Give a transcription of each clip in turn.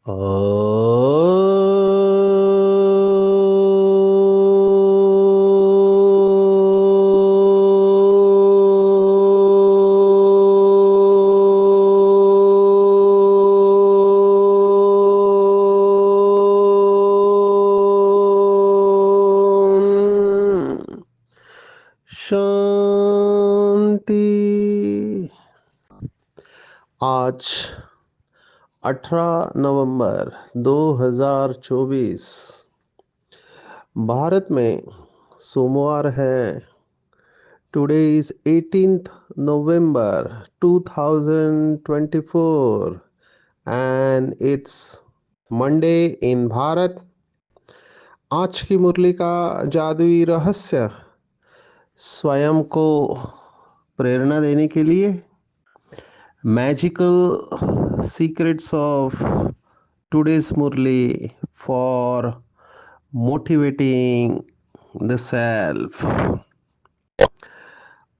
शांति। आज 18 नवंबर 2024 भारत में सोमवार है। Today is 18th November 2024 and it's Monday in Bharat. आज की मुरली का जादुई रहस्य स्वयं को प्रेरणा देने के लिए magical secrets of today's Murli for motivating the self।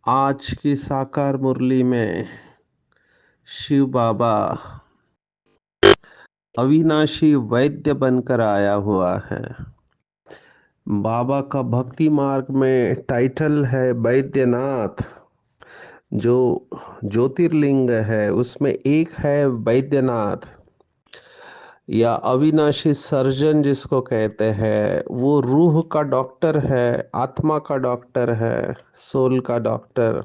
आज की साकार मुरली में शिव बाबा अविनाशी वैद्य बनकर आया हुआ है। बाबा का भक्ति मार्ग में टाइटल है वैद्यनाथ। जो ज्योतिर्लिंग है उसमें एक है वैद्यनाथ या अविनाशी सर्जन जिसको कहते हैं। वो रूह का डॉक्टर है, आत्मा का डॉक्टर है, सोल का डॉक्टर।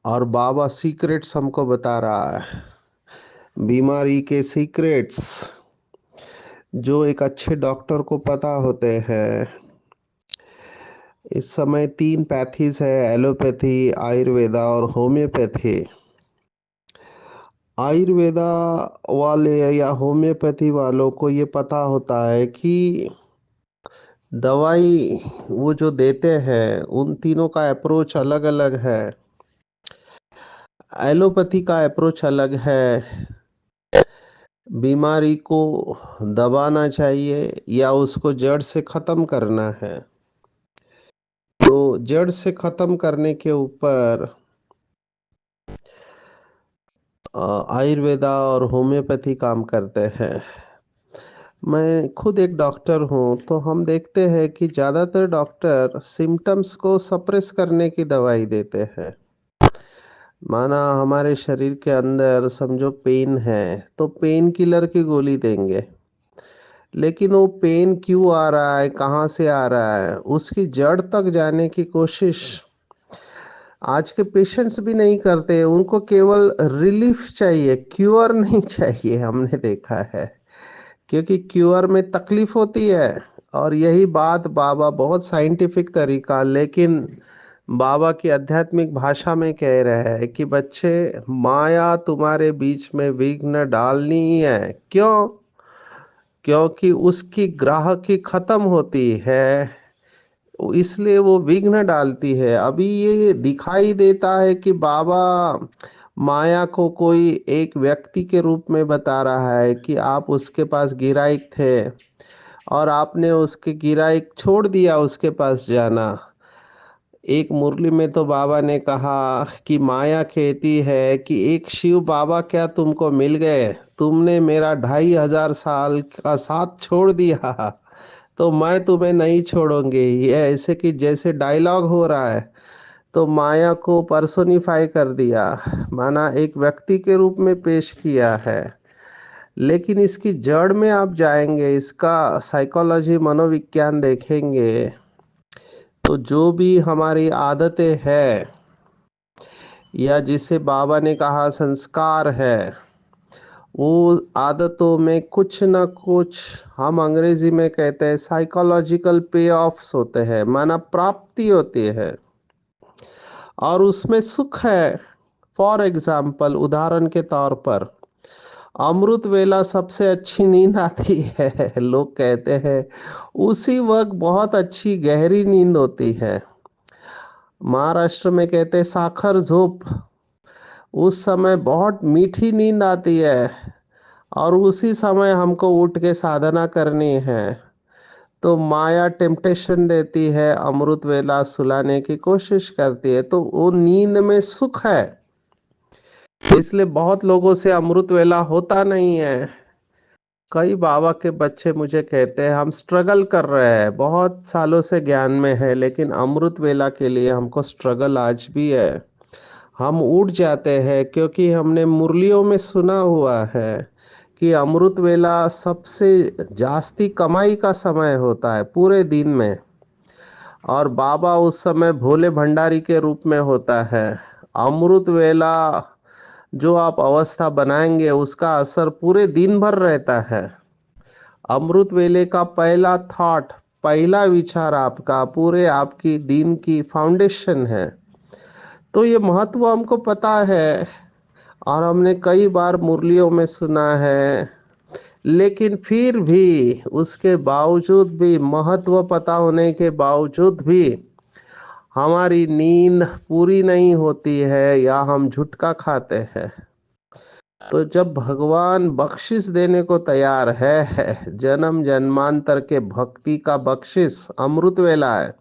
और बाबा सीक्रेट्स हमको बता रहा है, बीमारी के सीक्रेट्स जो एक अच्छे डॉक्टर को पता होते हैं। इस समय 3 पैथीज है, एलोपैथी, आयुर्वेदा और होम्योपैथी। आयुर्वेदा वाले या होम्योपैथी वालों को ये पता होता है कि दवाई वो जो देते हैं उन तीनों का अप्रोच अलग अलग है। एलोपैथी का अप्रोच अलग है, बीमारी को दबाना चाहिए या उसको जड़ से खत्म करना है। तो जड़ से खत्म करने के ऊपर आयुर्वेदा और होम्योपैथी काम करते हैं। मैं खुद एक डॉक्टर हूँ, तो हम देखते हैं कि ज़्यादातर डॉक्टर सिम्टम्स को सप्रेस करने की दवाई देते हैं। माना हमारे शरीर के अंदर समझो पेन है तो पेन किलर की गोली देंगे, लेकिन वो पेन क्यों आ रहा है, कहाँ से आ रहा है, उसकी जड़ तक जाने की कोशिश आज के पेशेंट्स भी नहीं करते। उनको केवल रिलीफ चाहिए, क्योर नहीं चाहिए। हमने देखा है, क्योंकि क्योर में तकलीफ होती है। और यही बात बाबा बहुत साइंटिफिक तरीका लेकिन बाबा की आध्यात्मिक भाषा में कह रहे हैं कि बच्चे, माया तुम्हारे बीच में विघ्न डालनी ही है। क्यों? क्योंकि उसकी ग्राहकी खत्म होती है, इसलिए वो विघ्न डालती है। अभी ये दिखाई देता है कि बाबा माया को कोई एक व्यक्ति के रूप में बता रहा है कि आप उसके पास गिराइक थे और आपने उसके गिराइक छोड़ दिया उसके पास जाना। एक मुरली में तो बाबा ने कहा कि माया कहती है कि एक शिव बाबा क्या तुमको मिल गए, तुमने मेरा 2500 साल का साथ छोड़ दिया तो मैं तुम्हें नहीं छोड़ूंगी। ये ऐसे कि जैसे डायलॉग हो रहा है। तो माया को पर्सोनिफाई कर दिया, माना एक व्यक्ति के रूप में पेश किया है। लेकिन इसकी जड़ में आप जाएंगे, इसका साइकोलॉजी मनोविज्ञान देखेंगे, तो जो भी हमारी आदतें हैं या जिसे बाबा ने कहा संस्कार है, वो आदतों में कुछ ना कुछ, हम अंग्रेजी में कहते हैं साइकोलॉजिकल पे ऑफ्स होते हैं, माना प्राप्ति होती है और उसमें सुख है। फॉर एग्जाम्पल, उदाहरण के तौर पर, अमृत वेला सबसे अच्छी नींद आती है लोग कहते हैं उसी वक्त बहुत अच्छी गहरी नींद होती है। महाराष्ट्र में कहते हैं साखर झोप, उस समय बहुत मीठी नींद आती है और उसी समय हमको उठ के साधना करनी है। तो माया टेम्पटेशन देती है, अमृत वेला सुलाने की कोशिश करती है, तो वो नींद में सुख है। इसलिए बहुत लोगों से अमृत वेला होता नहीं है। कई बाबा के बच्चे मुझे कहते हैं हम स्ट्रगल कर रहे हैं, बहुत सालों से ज्ञान में है, लेकिन अमृत वेला के लिए हमको स्ट्रगल आज भी है। हम उठ जाते हैं क्योंकि हमने मुरलियों में सुना हुआ है कि अमृत वेला सबसे जास्ती कमाई का समय होता है पूरे दिन में, और बाबा उस समय भोले भंडारी के रूप में होता है। अमृत वेला जो आप अवस्था बनाएंगे उसका असर पूरे दिन भर रहता है। अमृत वेले का पहला थॉट, पहला विचार आपका पूरे आपकी दिन की फाउंडेशन है। तो ये महत्व हमको पता है और हमने कई बार मुरलियों में सुना है, लेकिन फिर भी उसके बावजूद भी, महत्व पता होने के बावजूद भी हमारी नींद पूरी नहीं होती है या हम झुटका खाते हैं। तो जब भगवान बख्शिश देने को तैयार है, जन्म जन्मांतर के भक्ति का बख्शिश अमृत वेला है।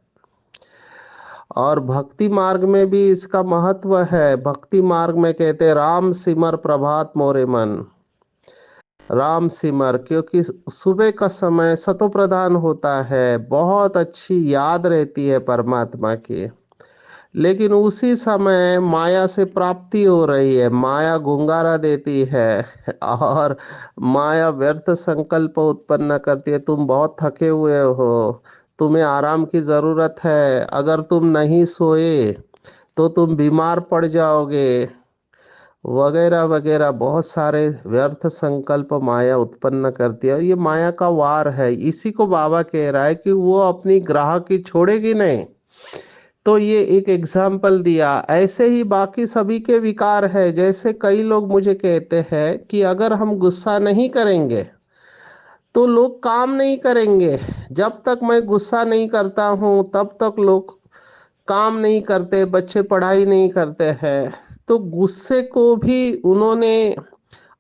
और भक्ति मार्ग में भी इसका महत्व है। भक्ति मार्ग में कहते हैं राम सिमर प्रभात मोरे मन, राम सिमर, क्योंकि सुबह का समय सतो प्रधान होता है, बहुत अच्छी याद रहती है परमात्मा की। लेकिन उसी समय माया से प्राप्ति हो रही है, माया गुंगारा देती है और माया व्यर्थ संकल्प उत्पन्न करती है। तुम बहुत थके हुए हो, तुम्हें आराम की जरूरत है, अगर तुम नहीं सोए तो तुम बीमार पड़ जाओगे, वगैरह वगैरह बहुत सारे व्यर्थ संकल्प माया उत्पन्न करती है। और ये माया का वार है। इसी को बाबा कह रहा है कि वो अपनी ग्राहक की छोड़ेगी नहीं। तो ये एक एग्जाम्पल दिया। ऐसे ही बाकी सभी के विकार है। जैसे कई लोग मुझे कहते हैं कि अगर हम गुस्सा नहीं करेंगे तो लोग काम नहीं करेंगे। जब तक मैं गुस्सा नहीं करता हूं तब तक लोग काम नहीं करते, बच्चे पढ़ाई नहीं करते हैं। तो गुस्से को भी उन्होंने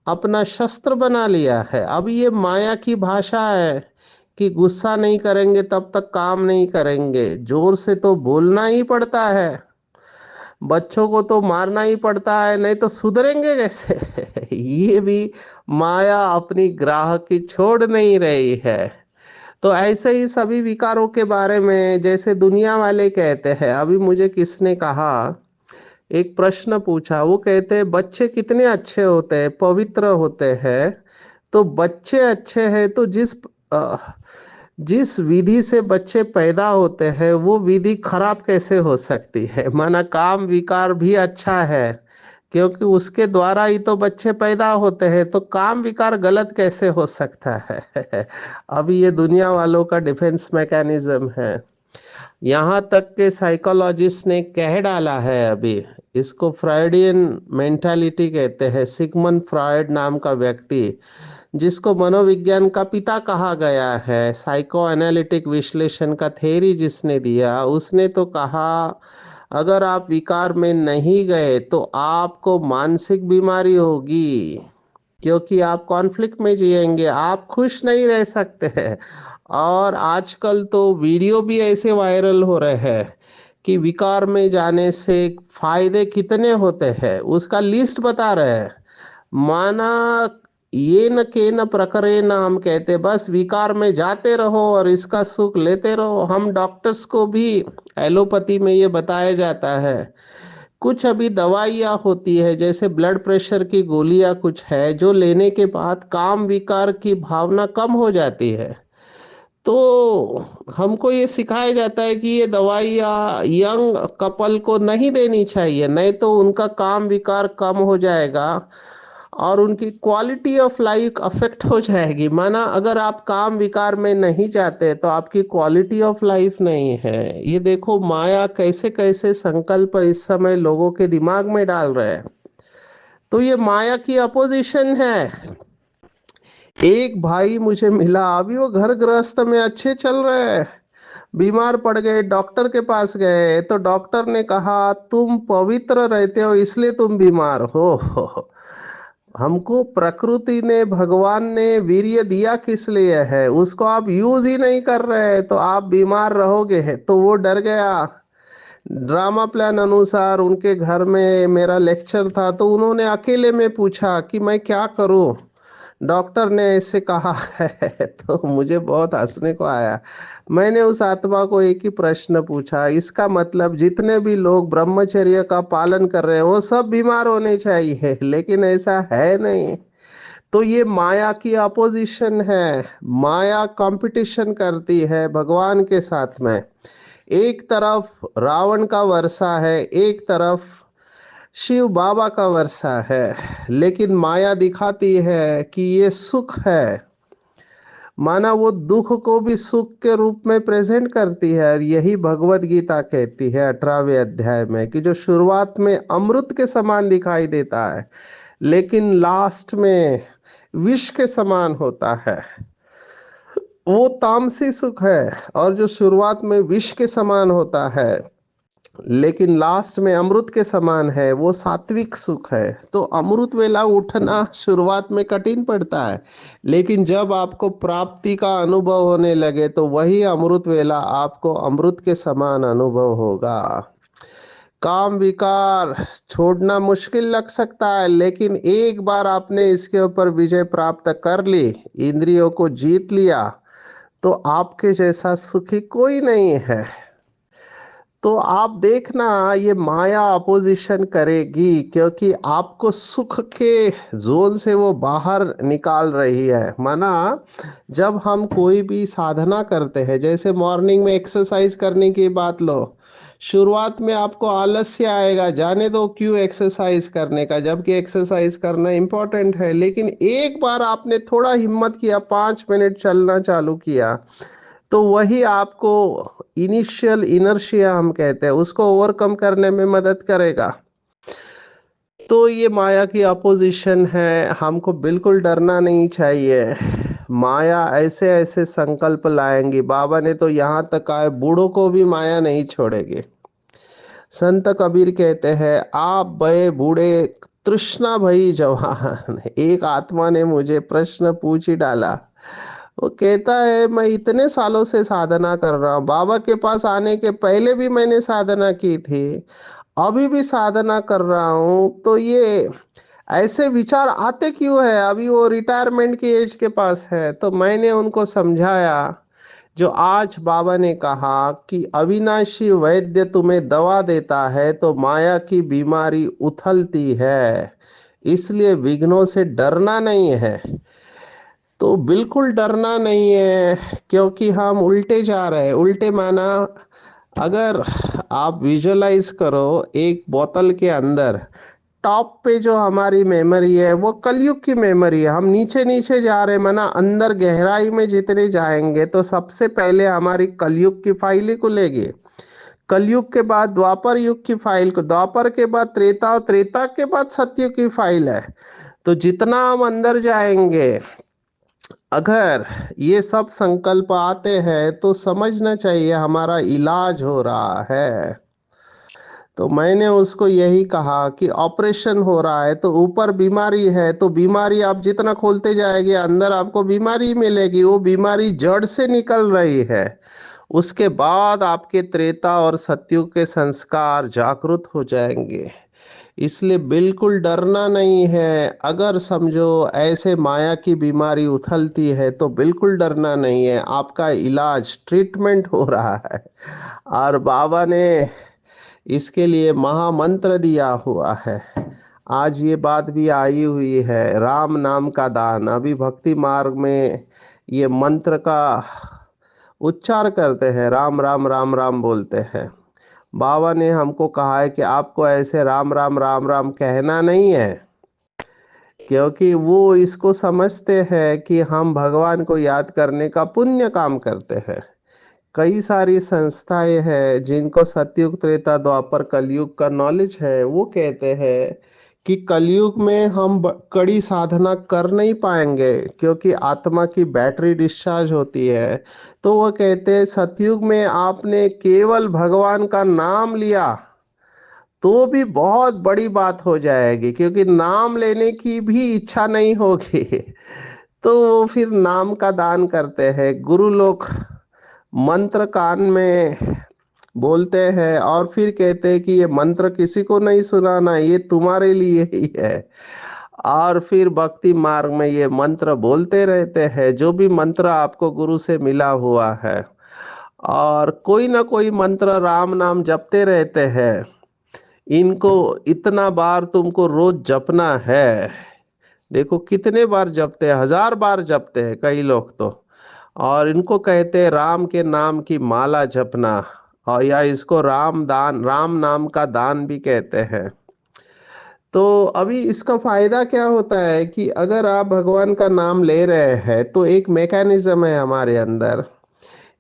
अपना शस्त्र बना लिया है। अब ये माया की भाषा है कि गुस्सा नहीं करेंगे तब तक काम नहीं करेंगे। जोर से तो बोलना ही पड़ता है, बच्चों को तो मारना ही पड़ता है, नहीं तो सुधरेंगे कैसे ये भी माया अपनी ग्राहक की छोड़ नहीं रही है। तो ऐसे ही सभी विकारों के बारे में जैसे दुनिया वाले कहते हैं। अभी मुझे किसने कहा, एक प्रश्न पूछा, वो कहते हैं बच्चे कितने अच्छे होते हैं, पवित्र होते हैं। तो बच्चे अच्छे हैं तो अ, जिस विधि से बच्चे पैदा होते हैं वो विधि खराब कैसे हो सकती है। माना काम विकार भी अच्छा है, क्योंकि उसके द्वारा ही तो बच्चे पैदा होते हैं, तो काम विकार गलत कैसे हो सकता है अभी ये दुनिया वालों का डिफेंस मैकेनिज्म है। यहाँ तक के साइकोलॉजिस्ट ने कह डाला है अभी, इसको फ्राइडियन मेंटालिटी कहते हैं। सिगमंड फ्रॉयड नाम का व्यक्ति, जिसको मनोविज्ञान का पिता कहा गया है, साइको एनालिटिक विश्लेषण का थ्योरी जिसने दिया, उसने तो कहा अगर आप विकार में नहीं गए तो आपको मानसिक बीमारी होगी, क्योंकि आप कॉन्फ्लिक्ट में जिएंगे, आप खुश नहीं रह सकते हैं। और आजकल तो वीडियो भी ऐसे वायरल हो रहे हैं कि विकार में जाने से फायदे कितने होते हैं उसका लिस्ट बता रहे हैं। माना ये न के न प्रकरे न, हम कहते बस विकार में जाते रहो और इसका सुख लेते रहो। हम डॉक्टर्स को भी एलोपैथी में ये बताया जाता है। कुछ अभी दवाइयाँ होती है जैसे ब्लड प्रेशर की गोलियां कुछ है जो लेने के बाद काम विकार की भावना कम हो जाती है। तो हमको ये सिखाया जाता है कि ये दवाइयाँ यंग कपल को नहीं देनी चाहिए, नहीं तो उनका काम विकार कम हो जाएगा और उनकी क्वालिटी ऑफ लाइफ अफेक्ट हो जाएगी। माना अगर आप काम विकार में नहीं जाते तो आपकी क्वालिटी ऑफ लाइफ नहीं है। ये देखो माया कैसे कैसे संकल्प इस समय लोगों के दिमाग में डाल रहे हैं। तो ये माया की अपोजिशन है। एक भाई मुझे मिला, अभी वो घर गृहस्थ में अच्छे चल रहे हैं, बीमार पड़ गए, डॉक्टर के पास गए तो डॉक्टर ने कहा तुम पवित्र रहते हो इसलिए तुम बीमार हो हमको प्रकृति ने, भगवान ने वीर्य दिया किस लिए है, उसको आप यूज ही नहीं कर रहे तो आप बीमार रहोगे। तो वो डर गया, ड्रामा प्लान अनुसार उनके घर में मेरा लेक्चर था, तो उन्होंने अकेले में पूछा कि मैं क्या करूं, डॉक्टर ने ऐसे कहा है। तो मुझे बहुत हंसने को आया। मैंने उस आत्मा को एक ही प्रश्न पूछा, इसका मतलब जितने भी लोग ब्रह्मचर्य का पालन कर रहे हैं वो सब बीमार होने चाहिए, लेकिन ऐसा है नहीं। तो ये माया की अपोजिशन है। माया कंपटीशन करती है भगवान के साथ में। एक तरफ रावण का वर्षा है, एक तरफ शिव बाबा का वर्षा है। लेकिन माया दिखाती है कि ये सुख है, माना वो दुख को भी सुख के रूप में प्रेजेंट करती है। और यही भगवत गीता कहती है 18वें अध्याय में कि जो शुरुआत में अमृत के समान दिखाई देता है लेकिन लास्ट में विष के समान होता है, वो तामसी सुख है। और जो शुरुआत में विष के समान होता है लेकिन लास्ट में अमृत के समान है, वो सात्विक सुख है। तो अमृत वेला उठना शुरुआत में कठिन पड़ता है, लेकिन जब आपको प्राप्ति का अनुभव होने लगे तो वही अमृत वेला आपको अमृत के समान अनुभव होगा। काम विकार छोड़ना मुश्किल लग सकता है, लेकिन एक बार आपने इसके ऊपर विजय प्राप्त कर ली, इंद्रियों को जीत लिया, तो आपके जैसा सुखी कोई नहीं है। तो आप देखना, ये माया अपोजिशन करेगी क्योंकि आपको सुख के जोन से वो बाहर निकाल रही है। माना जब हम कोई भी साधना करते हैं, जैसे मॉर्निंग में एक्सरसाइज करने की बात लो, शुरुआत में आपको आलस्य आएगा, जाने दो क्यों एक्सरसाइज करने का, जबकि एक्सरसाइज करना इंपॉर्टेंट है। लेकिन एक बार आपने थोड़ा हिम्मत किया, 5 मिनट चलना चालू किया, तो वही आपको इनिशियल इनर्शिया हम कहते हैं, उसको ओवरकम करने में मदद करेगा। तो ये माया की अपोजिशन है, हमको बिल्कुल डरना नहीं चाहिए। माया ऐसे ऐसे संकल्प लाएंगी, बाबा ने तो यहाँ तक कहा है बूढ़ों को भी माया नहीं छोड़ेगी। संत कबीर कहते हैं, आप बड़े बूढ़े तृष्णा भई जवान। एक आत्मा ने मुझे प्रश्न पूछ ही डाला। वो कहता है, मैं इतने सालों से साधना कर रहा हूँ, बाबा के पास आने के पहले भी मैंने साधना की थी, अभी भी साधना कर रहा हूँ, तो ये ऐसे विचार आते क्यों है? अभी वो रिटायरमेंट की एज के पास है। तो मैंने उनको समझाया, जो आज बाबा ने कहा कि अविनाशी वैद्य तुम्हें दवा देता है तो माया की बीमारी उथलती है, इसलिए विघ्नों से डरना नहीं है। तो बिल्कुल डरना नहीं है, क्योंकि हम उल्टे जा रहे हैं। उल्टे माना, अगर आप विजुअलाइज करो, एक बोतल के अंदर टॉप पे जो हमारी मेमोरी है वो कलयुग की मेमोरी है, हम नीचे नीचे जा रहे हैं, माना अंदर गहराई में जितने जाएंगे तो सबसे पहले हमारी कलयुग की फाइल ही खुलेगी। कलयुग के बाद द्वापर युग की फाइल को, द्वापर के बाद त्रेता, और त्रेता के बाद सतयुग की फाइल है। तो जितना हम अंदर जाएंगे, अगर ये सब संकल्प आते हैं तो समझना चाहिए हमारा इलाज हो रहा है। तो मैंने उसको यही कहा कि ऑपरेशन हो रहा है, तो ऊपर बीमारी है, तो बीमारी आप जितना खोलते जाएंगे अंदर आपको बीमारी मिलेगी, वो बीमारी जड़ से निकल रही है। उसके बाद आपके त्रेता और सतयुग के संस्कार जागृत हो जाएंगे। इसलिए बिल्कुल डरना नहीं है। अगर समझो ऐसे माया की बीमारी उथलती है तो बिल्कुल डरना नहीं है, आपका इलाज ट्रीटमेंट हो रहा है। और बाबा ने इसके लिए महामंत्र दिया हुआ है। आज ये बात भी आई हुई है, राम नाम का दान। अभी भक्ति मार्ग में ये मंत्र का उच्चार करते हैं, राम राम राम राम बोलते हैं। बाबा ने हमको कहा है कि आपको ऐसे राम राम राम राम कहना नहीं है, क्योंकि वो इसको समझते हैं कि हम भगवान को याद करने का पुण्य काम करते हैं। कई सारी संस्थाएं हैं जिनको सतयुग त्रेता द्वापर कलयुग का नॉलेज है, वो कहते हैं कि कलयुग में हम कड़ी साधना कर नहीं पाएंगे क्योंकि आत्मा की बैटरी डिस्चार्ज होती है। तो वो कहते हैं सतयुग में आपने केवल भगवान का नाम लिया तो भी बहुत बड़ी बात हो जाएगी, क्योंकि नाम लेने की भी इच्छा नहीं होगी। तो वो फिर नाम का दान करते हैं। गुरु लोग मंत्र कान में बोलते हैं और फिर कहते हैं कि ये मंत्र किसी को नहीं सुनाना, ये तुम्हारे लिए ही है। और फिर भक्ति मार्ग में ये मंत्र बोलते रहते हैं, जो भी मंत्र आपको गुरु से मिला हुआ है, और कोई ना कोई मंत्र राम नाम जपते रहते हैं। इनको इतना बार तुमको रोज जपना है। देखो कितने बार जपते हैं, 1000 बार जपते हैं कई लोग तो। और इनको कहते हैं राम के नाम की माला जपना, और या इसको राम दान, राम नाम का दान भी कहते हैं। तो अभी इसका फायदा क्या होता है कि अगर आप भगवान का नाम ले रहे हैं तो एक मैकेनिज्म है हमारे अंदर,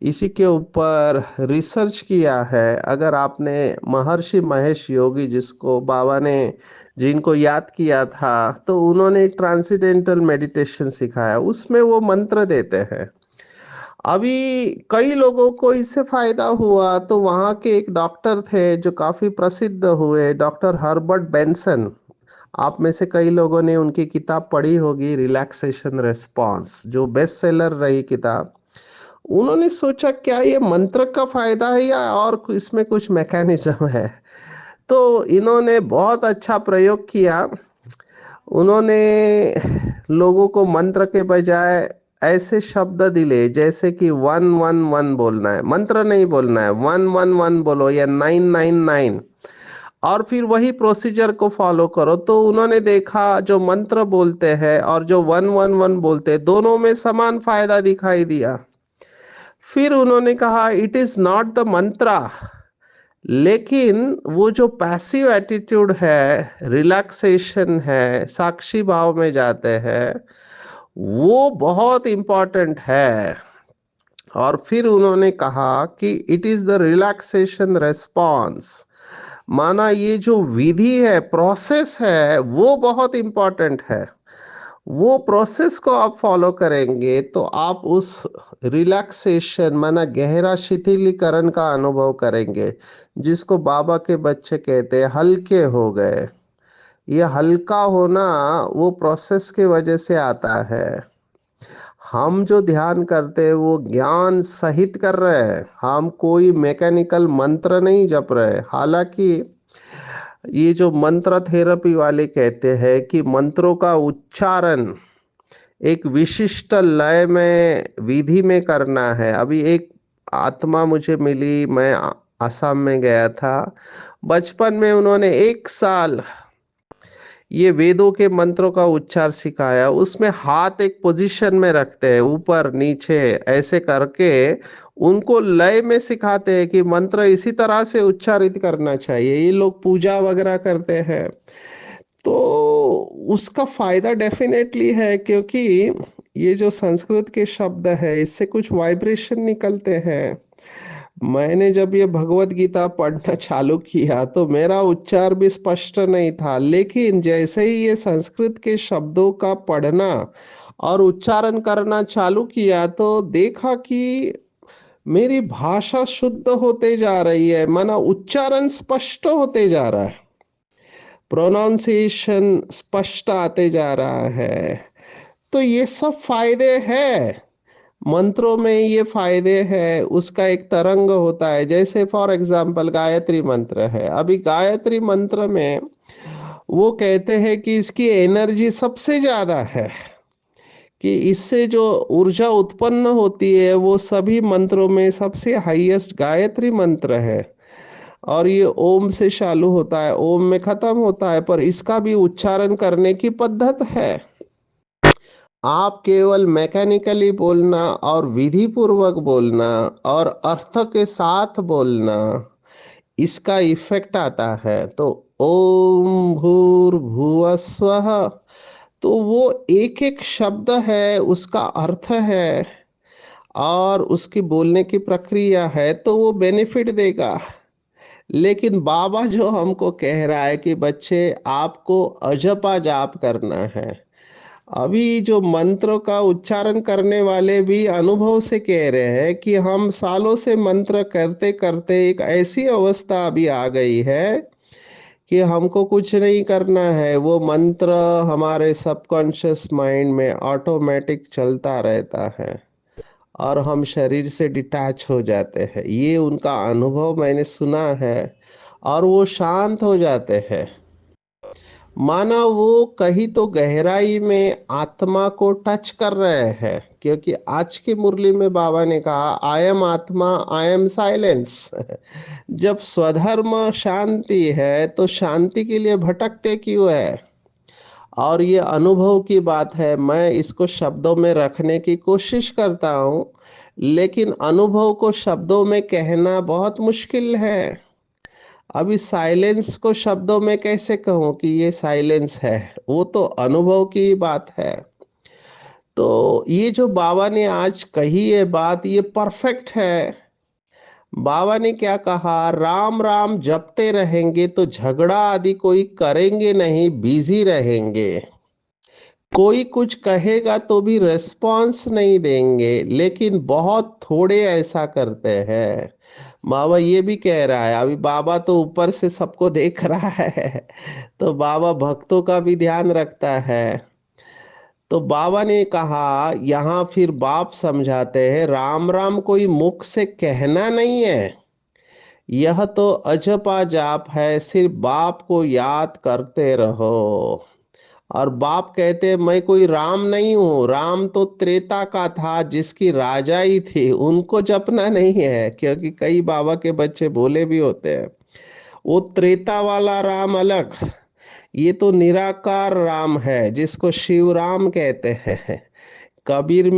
इसी के ऊपर रिसर्च किया है। अगर आपने महर्षि महेश योगी, जिसको बाबा ने, जिनको याद किया था, तो उन्होंने एक ट्रांसेंडेंटल मेडिटेशन सिखाया, उसमें वो मंत्र देते हैं। अभी कई लोगों को इससे फायदा हुआ, तो वहाँ के एक डॉक्टर थे जो काफी प्रसिद्ध हुए, डॉक्टर हर्बर्ट बेंसन। आप में से कई लोगों ने उनकी किताब पढ़ी होगी, रिलैक्सेशन रेस्पॉन्स, जो बेस्ट सेलर रही किताब। उन्होंने सोचा क्या ये मंत्र का फायदा है या और इसमें कुछ मैकेनिज्म है। तो इन्होंने बहुत अच्छा प्रयोग किया। उन्होंने लोगों को मंत्र के बजाय ऐसे शब्द दिले, जैसे कि 111 बोलना है, मंत्र नहीं बोलना है, 111 बोलो या 999, और फिर वही प्रोसीजर को फॉलो करो। तो उन्होंने देखा जो मंत्र बोलते हैं और जो 111 बोलते हैं, दोनों में समान फायदा दिखाई दिया। फिर उन्होंने कहा इट इज नॉट द मंत्रा, लेकिन वो जो पैसिव एटीट्यूड है, रिलैक्सेशन है, साक्षी भाव में जाते हैं, वो बहुत इंपॉर्टेंट है। और फिर उन्होंने कहा कि it is the relaxation response, माना ये जो विधि है, प्रोसेस है, वो बहुत इंपॉर्टेंट है। वो प्रोसेस को आप फॉलो करेंगे तो आप उस रिलैक्सेशन, माना गहरा शिथिलीकरण का अनुभव करेंगे, जिसको बाबा के बच्चे कहते हैं हल्के हो गए। ये हल्का होना वो प्रोसेस की वजह से आता है। हम जो ध्यान करते हैं वो ज्ञान सहित कर रहे हैं, हम कोई मैकेनिकल मंत्र नहीं जप रहे। हालांकि ये जो मंत्र थेरेपी वाले कहते हैं कि मंत्रों का उच्चारण एक विशिष्ट लय में, विधि में करना है। अभी एक आत्मा मुझे मिली, मैं असम में गया था। बचपन में उन्होंने 1 साल ये वेदों के मंत्रों का उच्चार सिखाया। उसमें हाथ एक पोजीशन में रखते हैं, ऊपर नीचे ऐसे करके उनको लय में सिखाते हैं कि मंत्र इसी तरह से उच्चारित करना चाहिए। ये लोग पूजा वगैरह करते हैं, तो उसका फायदा डेफिनेटली है, क्योंकि ये जो संस्कृत के शब्द है, इससे कुछ वाइब्रेशन निकलते हैं। मैंने जब ये भगवत गीता पढ़ना चालू किया तो मेरा उच्चार भी स्पष्ट नहीं था, लेकिन जैसे ही ये संस्कृत के शब्दों का पढ़ना और उच्चारण करना चालू किया तो देखा कि मेरी भाषा शुद्ध होते जा रही है, माना उच्चारण स्पष्ट होते जा रहा है, प्रोनाउंसिएशन स्पष्ट आते जा रहा है। तो ये सब फायदे हैं, मंत्रों में ये फायदे हैं। उसका एक तरंग होता है, जैसे फॉर एग्जाम्पल गायत्री मंत्र है। अभी गायत्री मंत्र में वो कहते हैं कि इसकी एनर्जी सबसे ज्यादा है, कि इससे जो ऊर्जा उत्पन्न होती है वो सभी मंत्रों में सबसे हाईएस्ट गायत्री मंत्र है। और ये ओम से चालू होता है, ओम में खत्म होता है, पर इसका भी उच्चारण करने की पद्धत है। आप केवल मैकेनिकली बोलना और विधि पूर्वक बोलना और अर्थ के साथ बोलना, इसका इफेक्ट आता है। तो ओम भूर्भुवः स्वः, तो वो एक एक शब्द है, उसका अर्थ है और उसकी बोलने की प्रक्रिया है, तो वो बेनिफिट देगा। लेकिन बाबा जो हमको कह रहा है कि बच्चे आपको अजपा जाप करना है। अभी जो मंत्रों का उच्चारण करने वाले भी अनुभव से कह रहे हैं कि हम सालों से मंत्र करते करते एक ऐसी अवस्था अभी आ गई है कि हमको कुछ नहीं करना है, वो मंत्र हमारे सबकॉन्शियस माइंड में ऑटोमेटिक चलता रहता है। और हम शरीर से डिटैच हो जाते हैं। ये उनका अनुभव मैंने सुना है। और वो शांत हो जाते हैं, माना वो कहीं तो गहराई में आत्मा को टच कर रहे हैं। क्योंकि आज की मुरली में बाबा ने कहा, आई एम आत्मा, आई एम साइलेंस। जब स्वधर्म शांति है तो शांति के लिए भटकते क्यों है? और ये अनुभव की बात है। मैं इसको शब्दों में रखने की कोशिश करता हूँ, लेकिन अनुभव को शब्दों में कहना बहुत मुश्किल है। अभी साइलेंस को शब्दों में कैसे कहूं कि ये साइलेंस है? वो तो अनुभव की बात है। तो ये जो बाबा ने आज कही है बात, ये परफेक्ट है। बाबा ने क्या कहा, राम राम जपते रहेंगे तो झगड़ा आदि कोई करेंगे नहीं, बिजी रहेंगे। कोई कुछ कहेगा तो भी रिस्पॉन्स नहीं देंगे, लेकिन बहुत थोड़े ऐसा करते हैं। बाबा ये भी कह रहा है, अभी बाबा तो ऊपर से सबको देख रहा है, तो बाबा भक्तों का भी ध्यान रखता है। तो बाबा ने कहा, यहाँ फिर बाप समझाते हैं, राम राम कोई मुख से कहना नहीं है, यह तो अजपा जाप है, सिर्फ बाप को याद करते रहो। और बाप कहते, मैं कोई राम नहीं हूं, राम तो त्रेता का था, जिसकी राजाई थी, उनको जपना नहीं है। क्योंकि कई बाबा के बच्चे भोले भी होते हैं। वो त्रेता वाला राम अलग, ये तो निराकार राम है, जिसको शिव राम कहते हैं। कबीर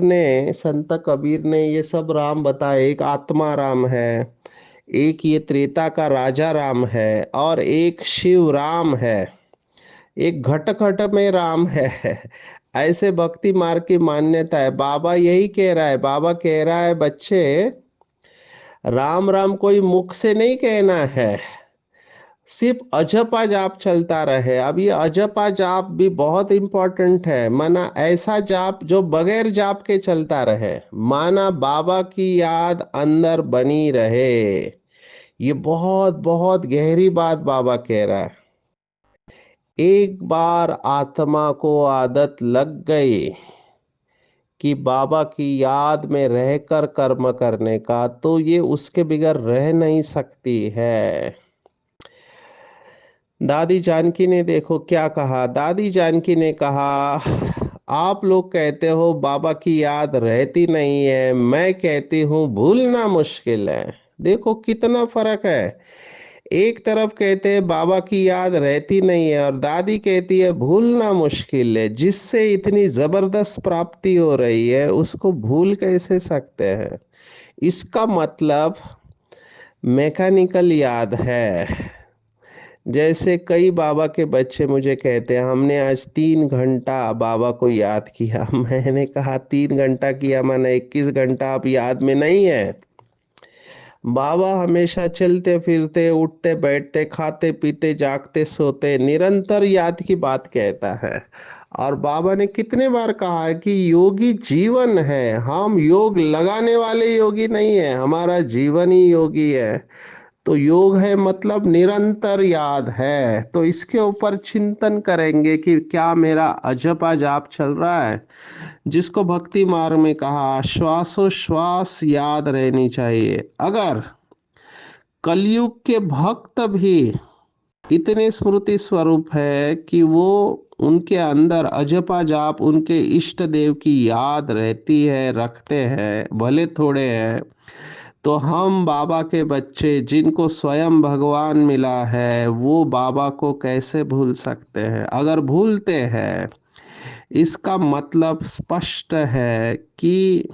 ने, संत कबीर ने ये सब राम बताए। एक आत्मा राम है, एक ये त्रेता का राजा राम है, और एक शिव राम है, एक घट घट में राम है। ऐसे भक्ति मार्ग की मान्यता है। बाबा यही कह रहा है, बाबा कह रहा है, बच्चे राम राम कोई मुख से नहीं कहना है, सिर्फ अजपा जाप चलता रहे। अब ये अजपा जाप भी बहुत इंपॉर्टेंट है। माना ऐसा जाप जो बगैर जाप के चलता रहे, माना बाबा की याद अंदर बनी रहे। ये बहुत बहुत गहरी बात बाबा कह रहा है। एक बार आत्मा को आदत लग गई कि बाबा की याद में रहकर कर्म करने का, तो ये उसके बगैर रह नहीं सकती है। दादी जानकी ने देखो क्या कहा। दादी जानकी ने कहा, आप लोग कहते हो बाबा की याद रहती नहीं है, मैं कहती हूँ भूलना मुश्किल है। देखो कितना फर्क है। एक तरफ कहते हैं बाबा की याद रहती नहीं है, और दादी कहती है भूलना मुश्किल है। जिससे इतनी जबरदस्त प्राप्ति हो रही है, उसको भूल कैसे सकते हैं? इसका मतलब मैकेनिकल याद है। जैसे कई बाबा के बच्चे मुझे कहते हैं, हमने आज 3 घंटा बाबा को याद किया। मैंने कहा 3 घंटा किया माने 21 घंटा आप याद में नहीं है। बाबा हमेशा चलते फिरते, उठते बैठते, खाते पीते, जागते सोते, निरंतर याद की बात कहता है। और बाबा ने कितने बार कहा है कि योगी जीवन है, हम योग लगाने वाले योगी नहीं है, हमारा जीवन ही योगी है। तो योग है मतलब निरंतर याद है। तो इसके ऊपर चिंतन करेंगे कि क्या मेरा अजपा जाप चल रहा है, जिसको भक्ति मार्ग में कहा श्वासोश्वास याद रहनी चाहिए। अगर कलयुग के भक्त भी इतने स्मृति स्वरूप है कि वो, उनके अंदर अजपा जाप, उनके इष्ट देव की याद रहती है, रखते हैं, भले थोड़े हैं, तो हम बाबा के बच्चे जिनको स्वयं भगवान मिला है, वो बाबा को कैसे भूल सकते हैं? अगर भूलते हैं, इसका मतलब स्पष्ट है कि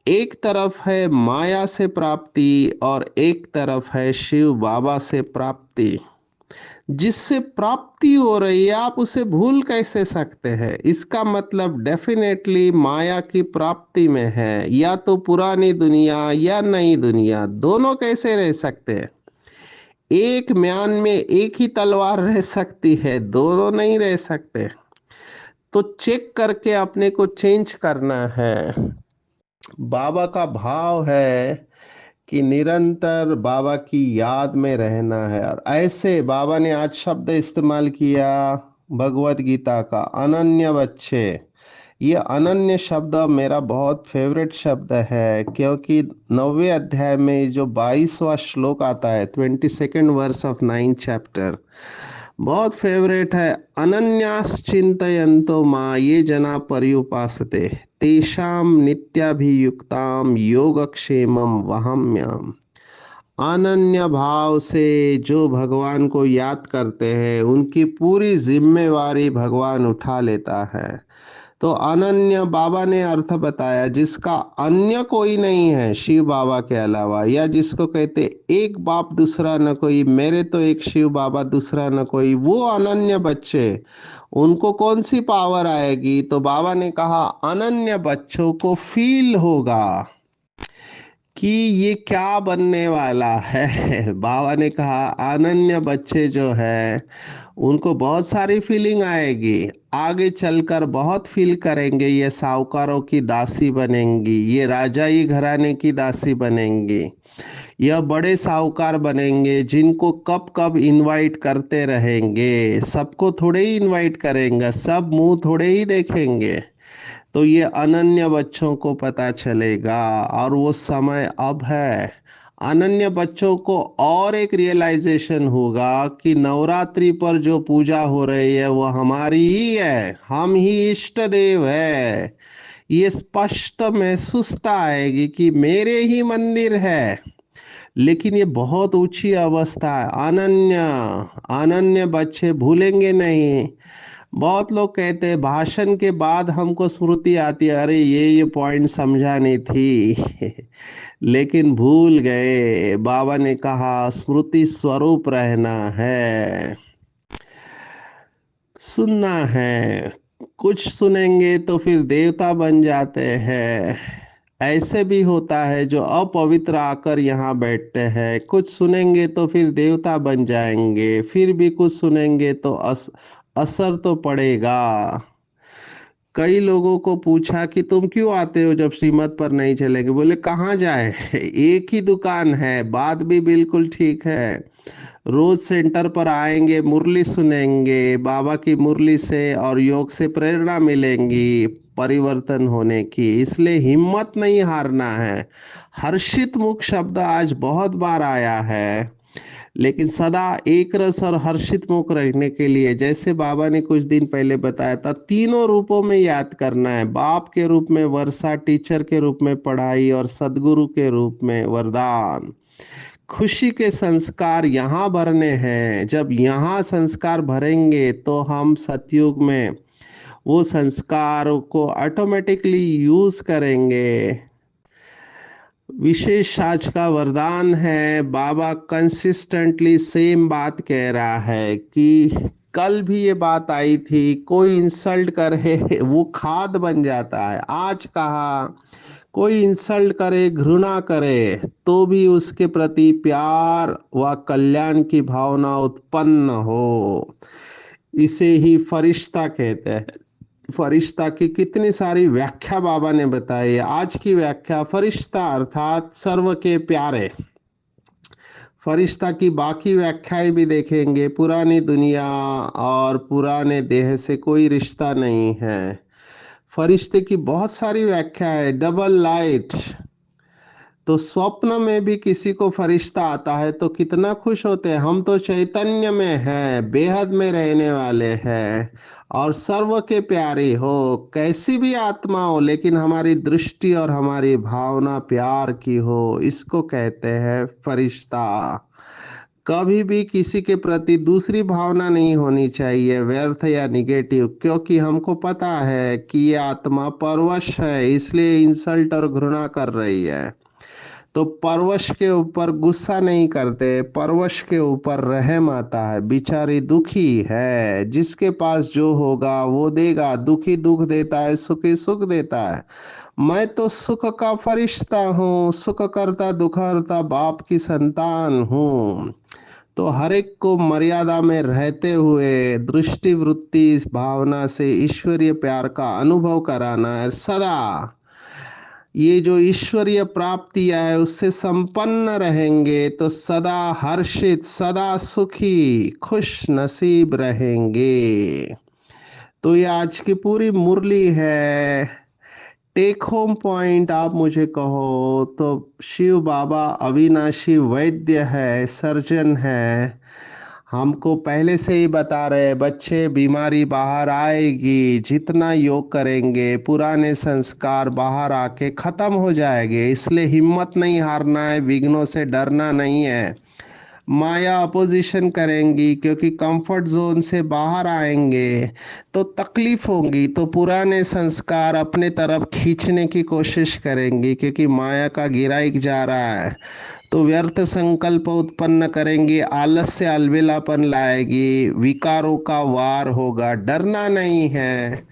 एक तरफ है माया से प्राप्ति, और एक तरफ है शिव बाबा से प्राप्ति। जिससे प्राप्ति हो रही है, आप उसे भूल कैसे सकते हैं? इसका मतलब डेफिनेटली माया की प्राप्ति में है। या तो पुरानी दुनिया या नई दुनिया, दोनों कैसे रह सकते हैं? एक म्यान में एक ही तलवार रह सकती है, दोनों नहीं रह सकते। तो चेक करके अपने को चेंज करना है। बाबा का भाव है कि निरंतर बाबा की याद में रहना है। और ऐसे बाबा ने आज शब्द इस्तेमाल किया भगवत गीता का, अनन्य बच्चे। ये अनन्य शब्द मेरा बहुत फेवरेट शब्द है, क्योंकि 9वें अध्याय में जो 22वां श्लोक आता है, 22nd verse of 9th chapter, बहुत फेवरेट है। अनन्याश्चिंतयन्तो मां ये जना पर्युपासते तेषां नित्याभियुक्तां योगक्षेमं वहाम्यहम्। अनन्य भाव से जो भगवान को याद करते हैं उनकी पूरी जिम्मेवारी भगवान उठा लेता है। तो अनन्य बाबा ने अर्थ बताया, जिसका अन्य कोई नहीं है शिव बाबा के अलावा, या जिसको कहते एक बाप दूसरा न कोई, मेरे तो एक शिव बाबा दूसरा न कोई, वो अनन्य बच्चे, उनको कौन सी पावर आएगी? तो बाबा ने कहा अनन्य बच्चों को फील होगा कि ये क्या बनने वाला है। बाबा ने कहा अनन्य बच्चे जो है उनको बहुत सारी फीलिंग आएगी, आगे चलकर बहुत फील करेंगे, ये साहूकारों की दासी बनेंगी, ये राजाई घराने की दासी बनेंगी, यह बड़े साहूकार बनेंगे जिनको कब कब इनवाइट करते रहेंगे, सबको थोड़े ही इनवाइट करेंगे, सब मुंह थोड़े ही देखेंगे। तो ये अनन्य बच्चों को पता चलेगा, और वो समय अब है। अनन्य बच्चों को और एक रियलाइजेशन होगा कि नवरात्रि पर जो पूजा हो रही है वो हमारी ही है, हम ही इष्ट देव है। ये स्पष्ट महसूसता आएगी कि मेरे ही मंदिर है। लेकिन ये बहुत ऊंची अवस्था है। अनन्य अनन्य बच्चे भूलेंगे नहीं। बहुत लोग कहते हैं भाषण के बाद हमको स्मृति आती है, अरे ये पॉइंट समझा नहीं थी। लेकिन भूल गए। बाबा ने कहा स्मृति स्वरूप रहना है, सुनना है। कुछ सुनेंगे तो फिर देवता बन जाते हैं। ऐसे भी होता है जो अपवित्र आकर यहाँ बैठते हैं, कुछ सुनेंगे तो फिर देवता बन जाएंगे, फिर भी कुछ सुनेंगे तो असर तो पड़ेगा। कई लोगों को पूछा कि तुम क्यों आते हो जब श्रीमत पर नहीं चलेंगे? बोले कहाँ जाए, एक ही दुकान है। बात भी बिल्कुल ठीक है। रोज सेंटर पर आएंगे, मुरली सुनेंगे, बाबा की मुरली से और योग से प्रेरणा मिलेंगी परिवर्तन होने की। इसलिए हिम्मत नहीं हारना है। हर्षित मुख शब्द आज बहुत बार आया है, लेकिन सदा एक रस और हर्षित मुख रहने के लिए, जैसे बाबा ने कुछ दिन पहले बताया था, तीनों रूपों में याद करना है। बाप के रूप में वर्षा, टीचर के रूप में पढ़ाई, और सदगुरु के रूप में वरदान। खुशी के संस्कार यहाँ भरने हैं। जब यहाँ संस्कार भरेंगे तो हम सतयुग में वो संस्कार को ऑटोमेटिकली यूज करेंगे। विशेष आज का वरदान है। बाबा कंसिस्टेंटली सेम बात कह रहा है कि कल भी ये बात आई थी, कोई इंसल्ट करे वो खाद बन जाता है। आज कहा कोई इंसल्ट करे, घृणा करे, तो भी उसके प्रति प्यार व कल्याण की भावना उत्पन्न हो। इसे ही फरिश्ता कहते हैं। फरिश्ता की कितनी सारी व्याख्या बाबा ने बताई। आज की व्याख्या, फरिश्ता अर्थात सर्व के प्यारे। फरिश्ता की बाकी व्याख्याएं भी देखेंगे। पुरानी दुनिया और पुराने देह से कोई रिश्ता नहीं है। फरिश्ते की बहुत सारी व्याख्या है। डबल लाइट, तो स्वप्न में भी किसी को फरिश्ता आता है तो कितना खुश होते हैं। हम तो चैतन्य में हैं, बेहद में रहने वाले हैं, और सर्व के प्यारे हो, कैसी भी आत्मा हो, लेकिन हमारी दृष्टि और हमारी भावना प्यार की हो, इसको कहते हैं फरिश्ता। कभी भी किसी के प्रति दूसरी भावना नहीं होनी चाहिए, व्यर्थ या निगेटिव, क्योंकि हमको पता है कि ये आत्मा परवश है, इसलिए इंसल्ट और घृणा कर रही है। तो परवश के ऊपर गुस्सा नहीं करते, परवश के ऊपर रहम आता है। बेचारी दुखी है, जिसके पास जो होगा वो देगा। दुखी दुख देता है, सुखी सुख देता है। मैं तो सुख का फरिश्ता हूँ, सुख करता दुख हरता बाप की संतान हूँ। तो हर एक को मर्यादा में रहते हुए दृष्टि वृत्ति इस भावना से ईश्वरीय प्यार का अनुभव कराना है सदा। ये जो ईश्वरीय प्राप्तियां है उससे संपन्न रहेंगे तो सदा हर्षित, सदा सुखी, खुश नसीब रहेंगे। तो ये आज की पूरी मुरली है। टेक होम पॉइंट आप मुझे कहो तो शिव बाबा अविनाशी वैद्य है, सर्जन है। हमको पहले से ही बता रहे हैं, बच्चे बीमारी बाहर आएगी, जितना योग करेंगे पुराने संस्कार बाहर आके खत्म हो जाएंगे। इसलिए हिम्मत नहीं हारना है, विघ्नों से डरना नहीं है। माया अपोजिशन करेंगी, क्योंकि कंफर्ट जोन से बाहर आएंगे तो तकलीफ होगी, तो पुराने संस्कार अपने तरफ खींचने की कोशिश करेंगी, क्योंकि माया का गिराइक जा रहा है। तो व्यर्थ संकल्प उत्पन्न करेंगी, आलस्य अलबेलापन लाएगी, विकारों का वार होगा। डरना नहीं है।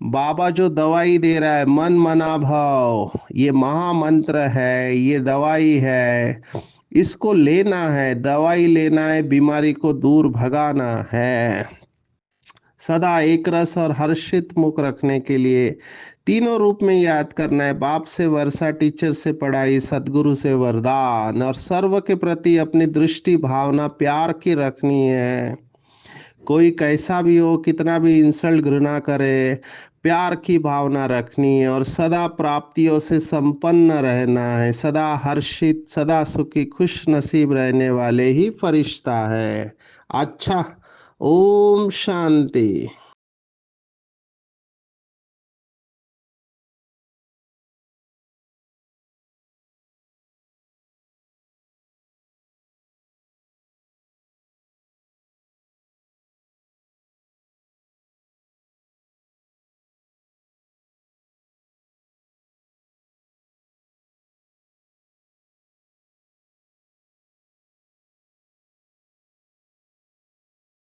बाबा जो दवाई दे रहा है, मन मना भाव, ये महामंत्र है, ये दवाई है। इसको लेना है, दवाई लेना है, बीमारी को दूर भगाना है। सदा एक रस और हर्षित मुख रखने के लिए तीनों रूप में याद करना है। बाप से वर्षा, टीचर से पढ़ाई, सदगुरु से वरदान, और सर्व के प्रति अपनी दृष्टि भावना प्यार की रखनी है। कोई कैसा भी हो, कितना भी इंसल्ट घृणा करे, प्यार की भावना रखनी है, और सदा प्राप्तियों से संपन्न रहना है। सदा हर्षित, सदा सुखी, खुश नसीब रहने वाले ही फरिश्ता है। अच्छा, ओम शांति।